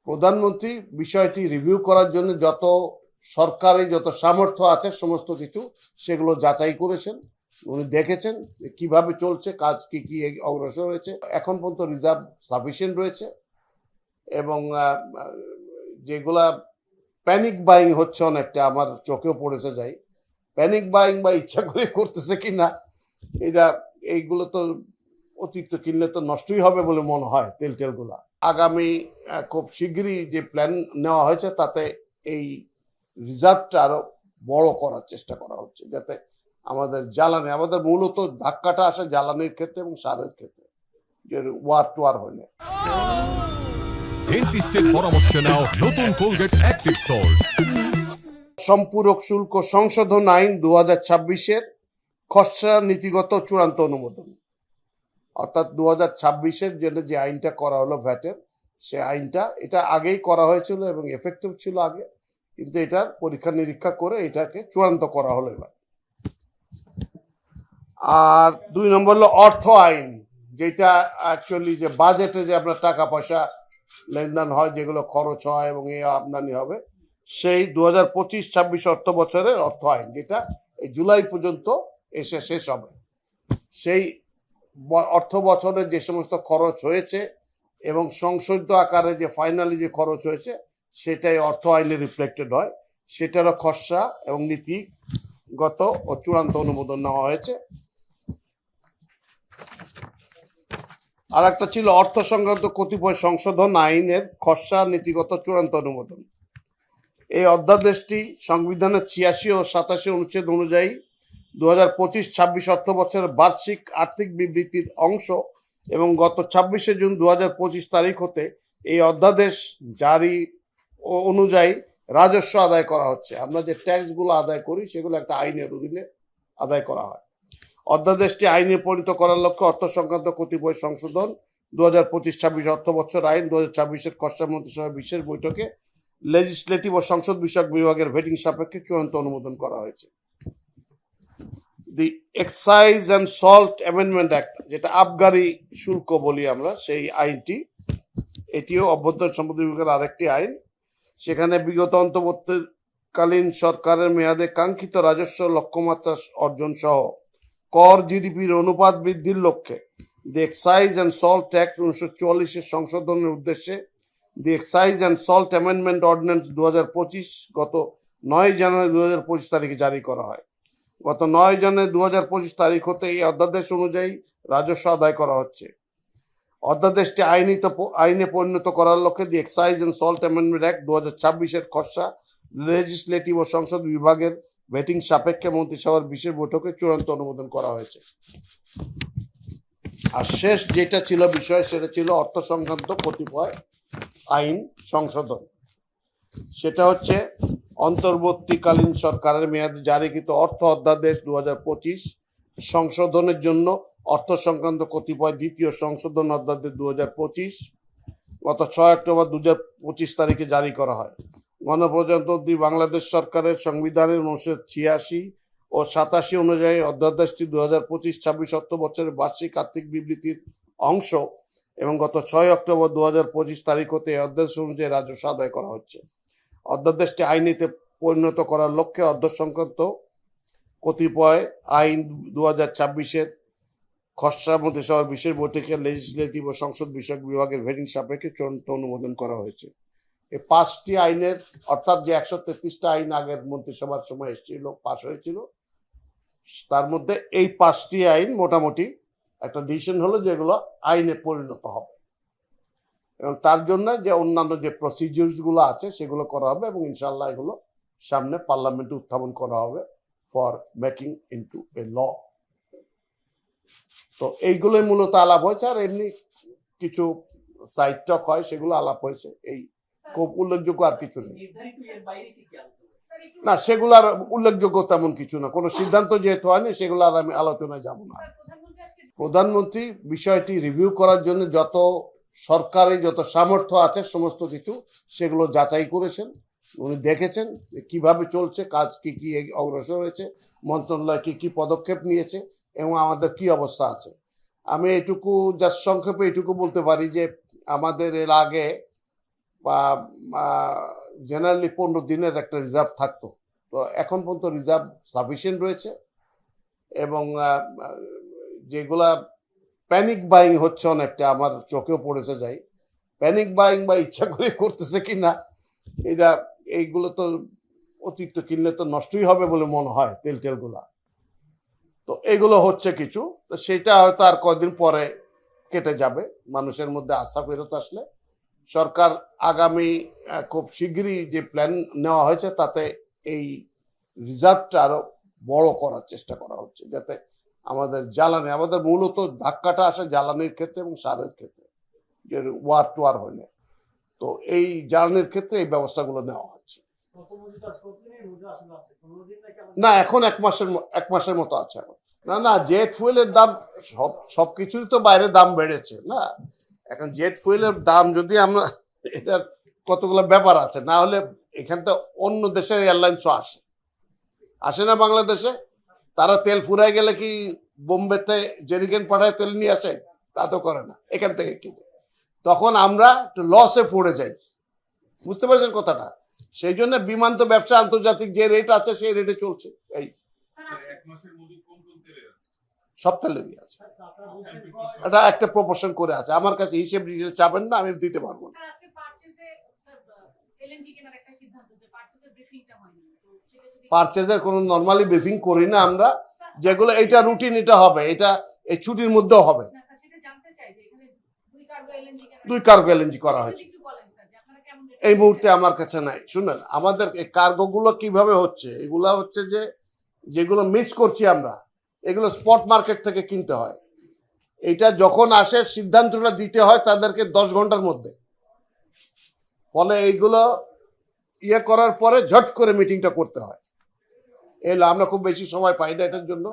প্রধানমন্ত্রী বিষয়টি রিভিউ করার জন্য যত সরকারি যত সামর্থ্য আছে সমস্ত কিছু সেগুলো যাচাই করেছেন। উনি দেখেছেন কিভাবে চলছে, কাজ কি কি অগ্রসর হয়েছে। এখন পর্যন্ত রিজার্ভ সাফিসিয়েন্ট রয়েছে এবং যেগুলা প্যানিক বাইং হচ্ছে অনেকটা আমার চোখেও পড়েছে যাই। প্যানিক বাইং বা ইচ্ছা করে করতেছে কিনা এটা, এইগুলো তো অতিরিক্ত কিনলে তো নষ্টই হবে বলে মনে হয় তেলগুলা। আগামী খুব শীঘ্রই যে প্ল্যান নেওয়া হয়েছে তাতে এই রিজার্ভটা আরো বড় করার চেষ্টা করা হচ্ছে, যাতে আমাদের জ্বালানি, আমাদের মূলত ধাক্কাটা আসে জ্বালানির ক্ষেত্রে এবং সারের ক্ষেত্রে, যে ওয়ার টু ওয়ার হইলে। ডেন্টিস্টের পরামর্শ নাও নতুন কোলগেট অ্যাক্টিভ সল্ট। সম্পূরক শুল্ক সংশোধন আইন 2026-এর খসড়া নীতিগত চূড়ান্ত অনুমোদন, অর্থাৎ 2026-এর জন্য যে আইনটা করা হলো ভ্যাটের, সে আইনটা এটা আগেই করা হয়েছিল এবং এফেক্টিভ ছিল আগে, কিন্তু এটার পরীক্ষা নিরীক্ষা করে এটাকে চূড়ান্ত করা হলো এবার। আর 2 নম্বর হলো অর্থ আইন, যেটা অ্যাকচুয়ালি যে বাজেটে যে আপনার টাকা পয়সা লেনদেন হয়, যেগুলো খরচ হয় এবং এই আমদানি হবে, সেই 2025-26 অর্থ বছরের অর্থ আইন, যেটা এই জুলাই পর্যন্ত এসে শেষ হবে, সেই অর্থ বছরে যে সমস্ত খরচ হয়েছে এবং সংশোধিত আকারে যে ফাইনালি যে খরচ হয়েছে সেটাই অর্থ আইনে রিফ্লেক্টেড হয়। সেটারও খসড়া এবং নীতিগত ও চূড়ান্ত অনুমোদন নেওয়া হয়েছে। আর একটা ছিল অর্থ সংক্রান্ত কতিপয় সংশোধন আইনের খসড়া নীতিগত চূড়ান্ত অনুমোদন। এই অধ্যাদেশটি সংবিধানের 86 ও 87 অনুচ্ছেদ অনুযায়ী 2025-26 অর্থ বছরের বার্ষিক আর্থিক বিবৃতির অংশ এবং গত 26শে জুন 2025 তারিখ হতে এই অধ্যাদেশ জারি অনুযায়ী রাজস্ব আদায় করা হচ্ছে। আমরা যে ট্যাক্সগুলো আদায় করি সেগুলো একটা আইনের অধীনে আদায় করা হয়। অধ্যাদেশটি আইনে পরিণত করার লক্ষ্যে অর্থ সংক্রান্ত কতিপয় সংশোধন 2025-26 অর্থ বছর আইন 2026-এর খসড়া মন্ত্রিসভা বিশেষ বৈঠকে লেজিসলেটিভ ও সংসদ বিষয়ক বিভাগের ভেটিং সাপেক্ষে চূড়ান্ত অনুমোদন করা হয়েছে। The excise and salt amendment act, যেটা আবগারি শুল্ক বলি আমরা, সেই আইনটি, এটিও অভ্যন্তরীণ সম্পদ বিভাগের আরেকটি আইন। সেখানে বিগত অন্তর্বর্তীকালীন সরকারের মেয়াদে কাঙ্ক্ষিত রাজস্ব লক্ষ্যমাত্রা অর্জন সহ কর জিডিপির অনুপাত বৃদ্ধির লক্ষ্যে the excise and salt act 1944-এর সংশোধনের উদ্দেশ্যে the excise and salt amendment ordinance 2025 গত 9 জানুয়ারি 2025 তারিখে জারি করা হয়। গত 9 জানুয়ারি 2025 তারিখ হতে এই অধ্যাদেশ অনুযায়ী রাজস্ব আদায় করা হচ্ছে। অধ্যাদেশটি আইনে পরিণত করার লক্ষ্যে the excise and salt amendment act 2026-এর খসড়া লেজিসলেটিভ ও সংসদ বিভাগের ভেটিং সাপেক্ষে মন্ত্রিসভার বিশেষ বৈঠকে চূড়ান্ত অনুমোদন করা হয়েছে। আর শেষ যেটা ছিল বিষয়, সেটা ছিল অর্থ সংক্রান্ত কতিপয় আইন সংশোধন। সেটা হচ্ছে অন্তর্বর্তীকালীন সরকারের মেয়াদে জারিকৃত অর্থ অধ্যাদেশ 2025 সংশোধনের জন্য অর্থ সংক্রান্ত কতিপয় দ্বিতীয় সংশোধন অধ্যাদেশ 2025 গত 6 অক্টোবর 2025 তারিখে জারি করা হয়। গণপ্রজাতন্ত্রী বাংলাদেশ সরকারের সংবিধানের 1986 ও 87 অনুযায়ী অধ্যাদেশটি 2025-26 অর্থ বছরের বার্ষিক আর্থিক বিবৃতির অংশ এবং গত 6 অক্টোবর 2025 তারিখ হতে এই অধ্যাদেশ অনুযায়ী রাজস্ব আদায় করা হচ্ছে। অধ্যাদেশটি আইনেতে পরিণত করার লক্ষ্যে অধ্যাদেশ সংক্রান্ত কতিপয় আইন 2026-এর খসড়া মন্ত্রিসভার বিশেষ বৈঠকে লেজিসলেটিভ ও সংসদ বিষয়ক বিভাগের ভেটিং সাপেক্ষে চূড়ান্ত অনুমোদন করা হয়েছে। এই 5টি আইনের, অর্থাৎ যে 133টা আইন আগের মন্ত্রিসভার সময় এসেছিল, পাশ হয়েছিল, তার মধ্যে এই 5টি আইন মোটামুটি একটা ডিসিশন হলো যেগুলো আইনে পরিণত হবে এবং তার জন্য যে অন্যান্য যে প্রসিডিউরস গুলো আছে সেগুলো করা হবে এবং ইনশাল্লাহ এগুলো সামনে পার্লামেন্টে উত্থাপন করা হবে ফর মেকিং ইনটু এ ল। তো এইগুলোই মূলত আলাপ হয়েছে, আর এমনি কিছু সাইড টক হয় সেগুলো আলাপ হয়েছে, এই খুব উল্লেখযোগ্য আর কিছু নেই। না, সেগুলো আর উল্লেখযোগ্য তেমন কিছু না, কোনো সিদ্ধান্ত যেহেতু হয়নি সেগুলো আর আমি আলোচনায় যাব না। প্রধানমন্ত্রী বিষয়টি রিভিউ করার জন্য যত সরকারি যত সামর্থ্য আছে সমস্ত কিছু সেগুলো যাচাই করেছেন। উনি দেখেছেন কিভাবে চলছে, কাজ কি কি অগ্রসর হয়েছে, মন্ত্রণালয় কি কি পদক্ষেপ নিয়েছে এবং আমাদের কি অবস্থা আছে। আমি এটুকু জাস্ট সংক্ষেপে এটুকু বলতে পারি যে আমাদের এর আগে বা জেনারেলি 15 দিনের একটা রিজার্ভ থাকতো। তো এখন পর্যন্ত রিজার্ভ সাফিসিয়েন্ট রয়েছে এবং যেগুলা প্যানিক বাইং হচ্ছে অনেকটা আমার চোখেও পড়েছে যাই। প্যানিক বাইং বা ইচ্ছা করে করতেছে কিনা এটা, এইগুলো তো অতিরিক্ত কিনলে তো নষ্টই হবে বলে মনে হয় তেলগুলা। তো এগুলো হচ্ছে কিছু, তো সেটা হয়তো আর কয়েকদিন পরে কেটে যাবে। মানুষের মধ্যে আস্থা ফেরত আসলে সরকার আগামী খুব শিগগিরই যে প্ল্যান নেওয়া হয়েছে তাতে এই রিজার্ভটা আরো বড় করার চেষ্টা করা হচ্ছে, যাতে আমাদের জ্বালানি, আমাদের মূলত ধাক্কাটা আসে জ্বালানির ক্ষেত্রে এবং সারের ক্ষেত্রে, যে ওয়ার টু ওয়ার হইলে। তো এই জ্বালানির ক্ষেত্রে এই ব্যবস্থাগুলো নেওয়া হচ্ছে। না, এখন এক মাসের মতো আছে এখন। না, জেট ফুয়েলের দাম সবকিছুই তো বাইরে দাম বেড়েছে না। এখন জেট ফুয়েলের দাম যদি আমরা, এটার কতগুলো ব্যাপার আছে, না হলে এখান থেকে অন্য দেশের এয়ারলাইন্সও আসে না বাংলাদেশে। তারা তেল ফুরাই গেলে কি বোম্বেতে জেরিকেন পাঠায় তেল নিয়ে আসে? তা তো করে না, এখান থেকে কিনে। তখন আমরা একটু লসে পড়ে যাই, বুঝতে পারছেন কথাটা। সেই জন্য বিমান তো ব্যবসা আন্তর্জাতিক যে রেট আছে সেই রেটে চলছে। এই সব তেলেরই আছে, এটা একটা প্রপোর্শন করে আছে। আমার কাছে হিসেব চাবেন না, আমি দিতে পারবো না। পারচেজের কোনো নর্মালি ব্রিফিং করি না আমরা, যেগুলো এটা রুটিন, এটা হবে, এটা এই ছুটির মধ্যেও হবে। 2 কার্গো এলএনজি করা হয়েছে, এই মুহূর্তে আমার কাছে নাই। শুনেন, আমাদের এই কার্গো গুলো কিভাবে হচ্ছে, এগুলা হচ্ছে যে যেগুলো মিস করছি আমরা, এগুলো স্পট মার্কেট থেকে কিনতে হয়। এটা যখন আসে সিদ্ধান্তটা দিতে হয় তাদেরকে 10 ঘন্টার মধ্যে। ফলে এইগুলো ইয়ে করার পরে ঝট করে মিটিংটা করতে হয়। এলে আমরা খুব বেশি সময় পাই না এটার জন্য।